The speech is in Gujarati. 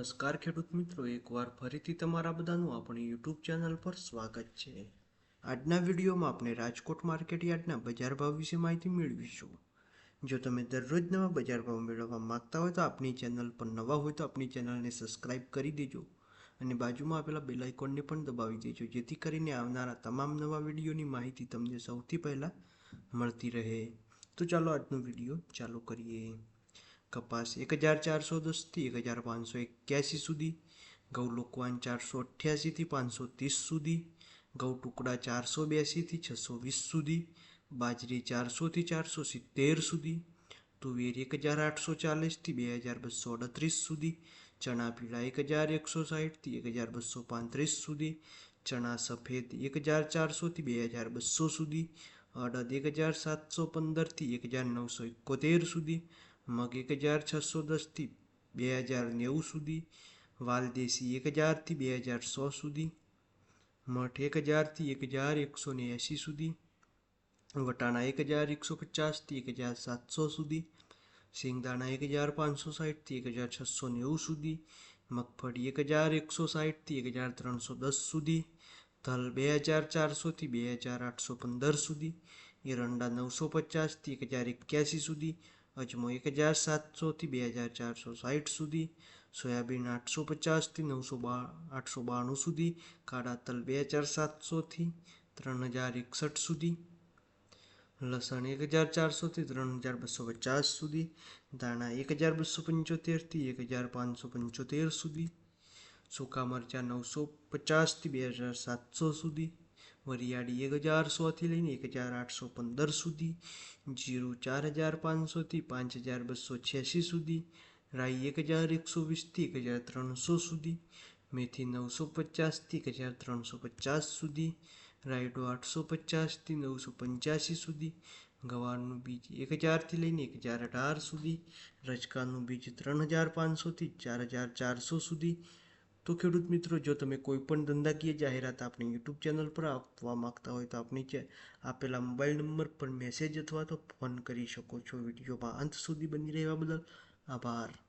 નમસ્કાર ખેડૂત મિત્રો, એકવાર ફરીથી તમારા બધાનું આપણી યુટ્યુબ ચેનલ પર સ્વાગત છે। આજના વિડીયોમાં આપણે રાજકોટ માર્કેટ યાર્ડના બજાર ભાવ વિશે માહિતી મેળવીશું। જો તમે દરરોજ નવા બજાર ભાવ મેળવવા માંગતા હોય તો આપણી ચેનલ પર નવા હોય તો આપણી ચેનલને સબસ્ક્રાઇબ કરી દેજો અને બાજુમાં આપેલા બેલ આઇકોનને પણ દબાવી દેજો, જેથી કરીને આવનારા તમામ નવા વિડીયોની માહિતી તમને સૌથી પહેલાં મળતી રહે। તો ચાલો આજનો વિડીયો ચાલુ કરીએ। कपास 1410 થી 1581 સુધી, ઘઉં લોકવાન 488 થી 530 સુધી, ઘઉં ટુકડા 482 થી 620 સુધી, બાજરી 400 થી 470 સુધી, તુવેર 1840 થી 2238 સુધી, ચણા પીળા 1160 થી 1235 સુધી, ચણા સફેદ 1400 થી 2200 સુધી, અડદ 1715 થી 1971 સુધી, મગ 1610 થી 2090 સુધી, વાલદેશી 1000 થી 2100 સુધી, મઠ 1000 થી 1180 સુધી, વટાણા 1150 થી 1700 સુધી, સિંગદાણા 1560 થી 1690 સુધી, મગફળી 1160 થી 1310 સુધી, તલ 2400 થી 2815 સુધી, એરંડા 950 થી 1081 સુધી, અજમો 1700 થી 2460 સુધી, સોયાબીન 850 થી 892 સુધી, કાળા તલ 2700 થી 3061 સુધી, લસણ 1400 થી 3250 સુધી, ધાણા 1275 થી 1575 સુધી, સૂકા મરચાં 950 થી 2700 સુધી, વરિયાળી 1100 થી લઈને 1815 સુધી, જીરું 4500 થી 5286 સુધી, રાઈ 1120 થી 1300 સુધી, મેથી 950 થી 1350 સુધી, રાયડો 850 થી 985 સુધી, ગવારનું બીજ 1000 થી લઈને 1018 સુધી, રજકાનું બીજ 3500 થી 4400 સુધી। તો ખેડૂત મિત્રો, જો તમે કોઈ પણ ધંધાકીય જાહેરાત આપણી યુટ્યુબ ચેનલ પર આપવા માંગતા હોય તો આપણી આપેલા મોબાઈલ નંબર પર મેસેજ અથવા તો ફોન કરી શકો છો। વિડીયોમાં અંત સુધી બની રહેવા બદલ આભાર।